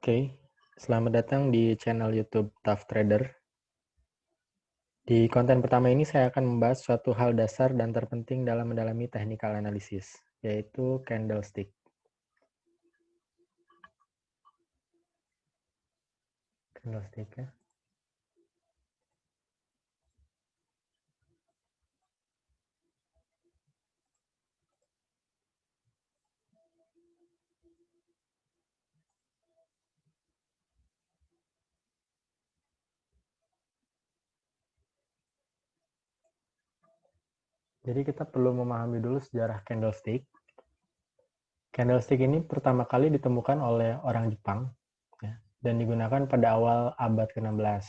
Oke, selamat datang di channel YouTube Tough Trader. Di konten pertama ini saya akan membahas suatu hal dasar dan terpenting dalam mendalami technical analysis, yaitu candlestick. Candlestick ya. Jadi kita perlu memahami dulu sejarah candlestick. Candlestick ini pertama kali ditemukan oleh orang Jepang ya, dan digunakan pada awal abad ke-16.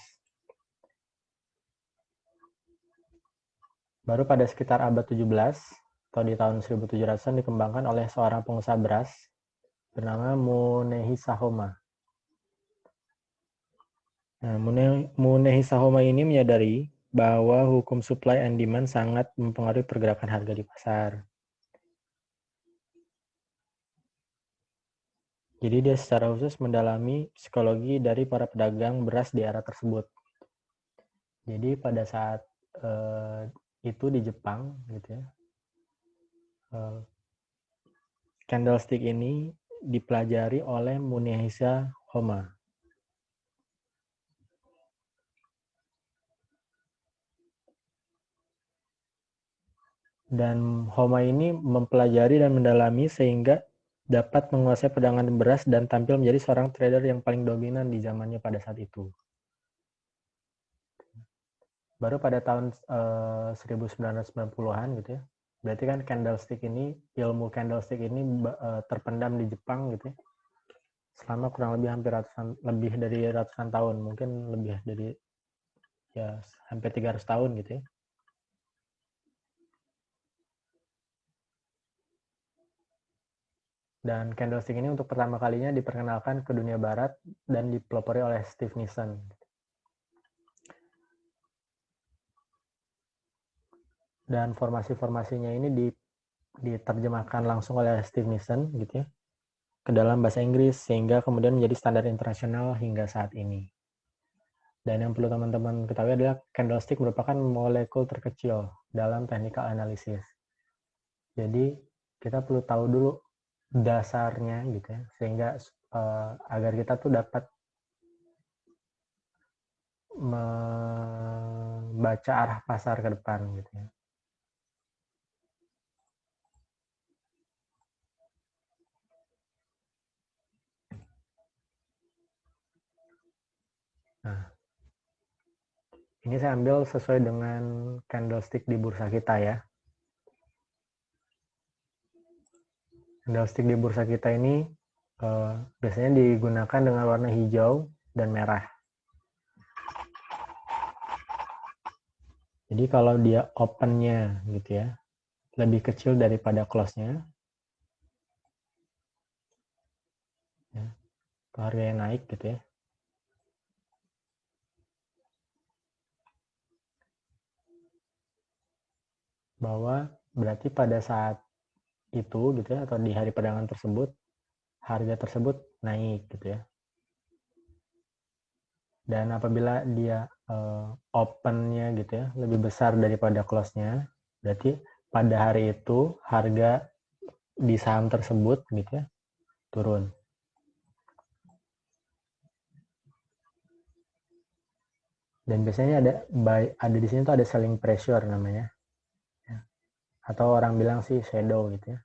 Baru pada sekitar abad 17 atau di tahun 1700-an dikembangkan oleh seorang pengusaha beras bernama Munehisa Homa. Nah, Munehisa Homa ini menyadari bahwa hukum supply and demand sangat mempengaruhi pergerakan harga di pasar. Jadi dia secara khusus mendalami psikologi dari para pedagang beras di era tersebut. Jadi pada saat itu di Jepang, gitu ya, candlestick ini dipelajari oleh Munehisa Homa. Dan Homa ini mempelajari dan mendalami sehingga dapat menguasai perdagangan beras dan tampil menjadi seorang trader yang paling dominan di zamannya pada saat itu. Baru pada tahun 1990-an gitu ya. Berarti kan candlestick ini, ilmu candlestick ini terpendam di Jepang gitu ya. Selama kurang lebih lebih dari ratusan tahun, mungkin lebih dari ya hampir 300 tahun gitu ya. Dan candlestick ini untuk pertama kalinya diperkenalkan ke dunia barat dan dipelopori oleh Steve Nissen. Dan formasi-formasinya ini diterjemahkan langsung oleh Steve Nissen gitu ya ke dalam bahasa Inggris sehingga kemudian menjadi standar internasional hingga saat ini. Dan yang perlu teman-teman ketahui adalah candlestick merupakan molekul terkecil dalam technical analysis. Jadi kita perlu tahu dulu dasarnya gitu ya, sehingga agar kita tuh dapat membaca arah pasar ke depan gitu ya. Nah, ini saya ambil sesuai dengan candlestick di bursa kita ya. Candlestick di bursa kita ini biasanya digunakan dengan warna hijau dan merah. Jadi kalau dia open-nya gitu ya, lebih kecil daripada close-nya, ya, harganya naik gitu ya. Bahwa berarti pada saat itu gitu ya, atau di hari perdagangan tersebut, harga tersebut naik gitu ya. Dan apabila dia open-nya gitu ya, lebih besar daripada close-nya, berarti pada hari itu harga di saham tersebut gitu ya, turun. Dan biasanya ada di sini tuh ada selling pressure namanya. Ya. Atau orang bilang sih shadow gitu ya.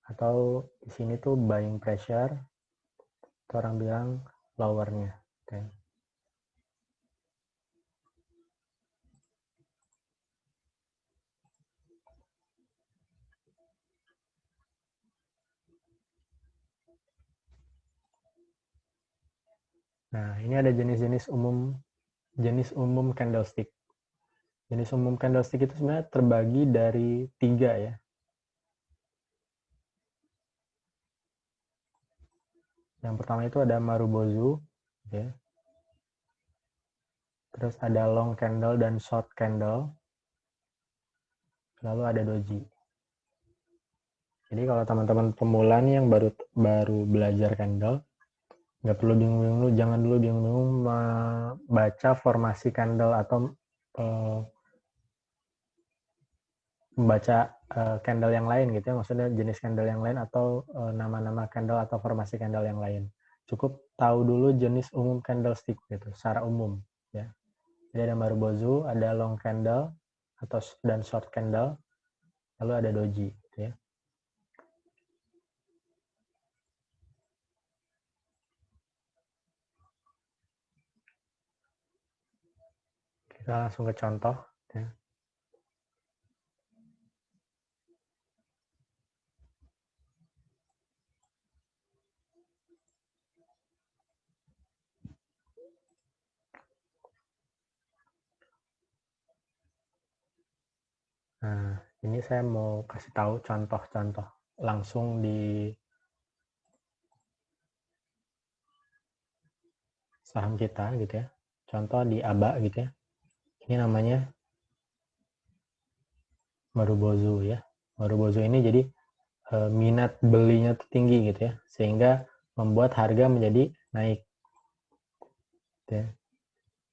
Atau di sini tuh buying pressure, atau orang bilang lowernya. Okay. Nah, ini ada jenis umum candlestick. Jenis umum candlestick itu sebenarnya terbagi dari 3 ya. Yang pertama itu ada Marubozu, ya. Terus ada long candle dan short candle. Lalu ada doji. Jadi kalau teman-teman pemula nih yang baru belajar candle, Nggak perlu bingung-bingung dulu, jangan dulu bingung-bingung membaca formasi candle atau membaca candle yang lain gitu ya, maksudnya jenis candle yang lain atau nama-nama candle atau formasi candle yang lain. Cukup tahu dulu jenis umum candlestick gitu, secara umum ya. Jadi ada Marubozu, ada long candle atau dan short candle, lalu ada doji gitu ya. Kita langsung ke contoh ya. Nah, ini saya mau kasih tahu contoh-contoh langsung di saham kita gitu ya. Contoh di ABA gitu ya. Ini namanya Marubozu ya. Marubozu ini jadi minat belinya tuh tinggi gitu ya, sehingga membuat harga menjadi naik. Gitu ya.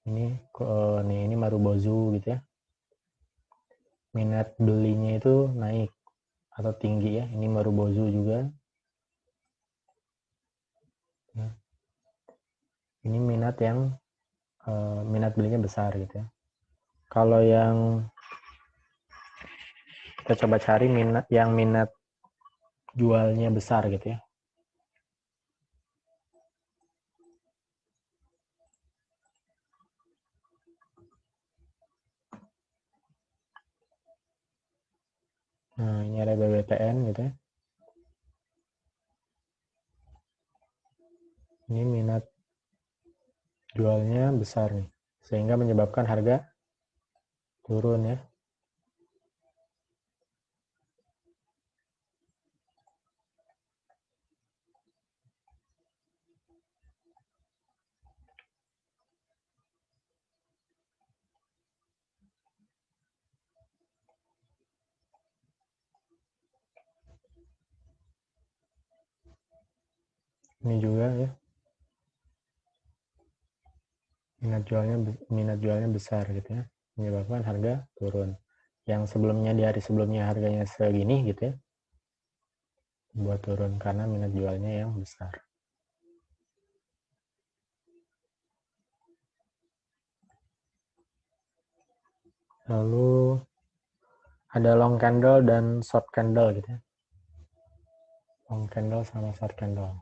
Ini Marubozu gitu ya. Minat belinya itu naik atau tinggi ya. Ini Marubozu juga. Ya. Ini minat yang minat belinya besar gitu ya. Kalau yang kita coba cari minat jualnya besar gitu ya. Nah, ini ada BBTN gitu ya. Ini minat jualnya besar nih, sehingga menyebabkan harga turun ya. Ini juga ya, minat jualnya besar gitu ya, menyebabkan harga turun. Yang sebelumnya di hari sebelumnya harganya segini gitu ya, buat turun karena minat jualnya yang besar. Lalu ada long candle dan short candle gitu ya. Long candle sama short candle.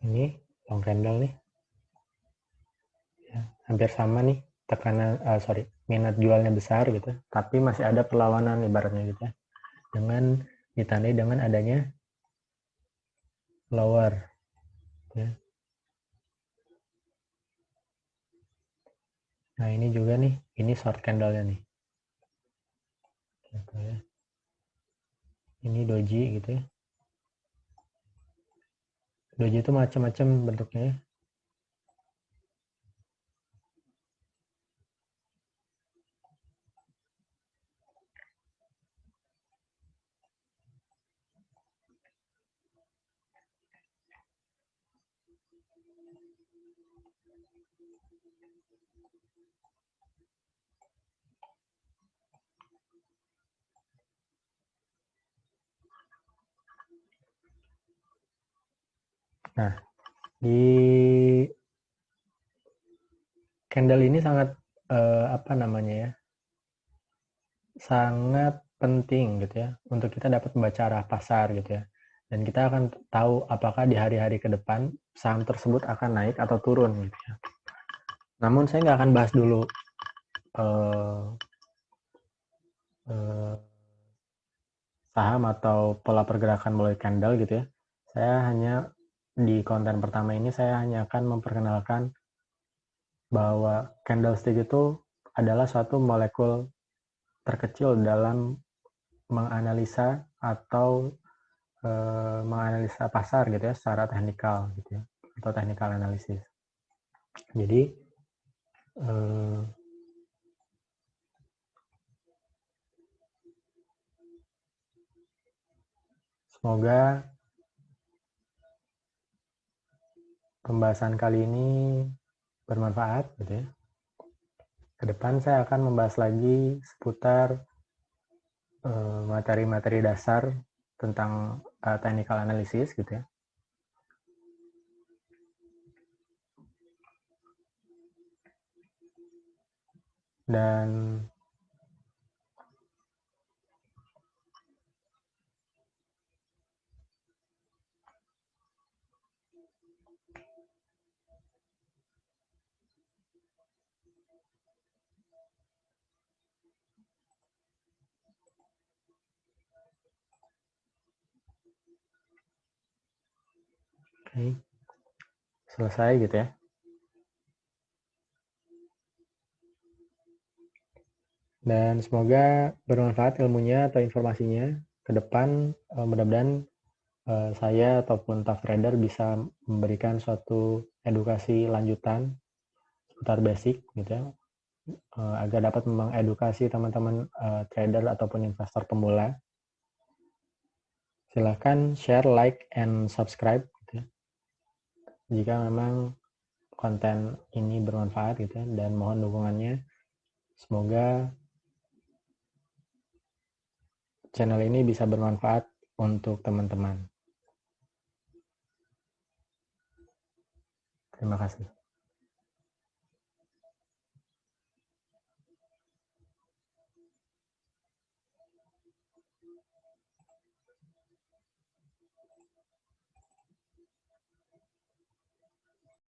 Ini long candle nih, ya, hampir sama nih tekanan, minat jualnya besar gitu, tapi masih ada perlawanan ibaratnya gitu ya, dengan ditandai dengan adanya lower ya. Nah ini juga nih, ini short candle-nya nih gitu ya. Ini doji gitu ya. Doji itu macam-macam bentuknya ya. Nah, di candle ini sangat apa namanya ya? Sangat penting gitu ya untuk kita dapat membaca arah pasar gitu ya. Dan kita akan tahu apakah di hari-hari ke depan saham tersebut akan naik atau turun gitu ya. Namun saya nggak akan bahas dulu eh, eh, saham atau pola pergerakan melalui candle gitu ya. Saya hanya di konten pertama ini saya hanya akan memperkenalkan bahwa candlestick itu adalah suatu molekul terkecil dalam menganalisa atau menganalisa pasar gitu ya secara teknikal gitu ya, atau technical analysis. Jadi semoga pembahasan kali ini bermanfaat gitu ya. Ke depan saya akan membahas lagi seputar materi-materi dasar tentang technical analysis gitu ya. Dan oke, selesai gitu ya. Dan semoga bermanfaat ilmunya atau informasinya. Ke depan mudah-mudahan saya ataupun staff trader bisa memberikan suatu edukasi lanjutan seputar basic gitu ya, agar dapat mengedukasi teman-teman trader ataupun investor pemula. Silahkan share, like, and subscribe gitu ya, jika memang konten ini bermanfaat gitu ya, dan mohon dukungannya. Semoga channel ini bisa bermanfaat untuk teman-teman. Terima kasih.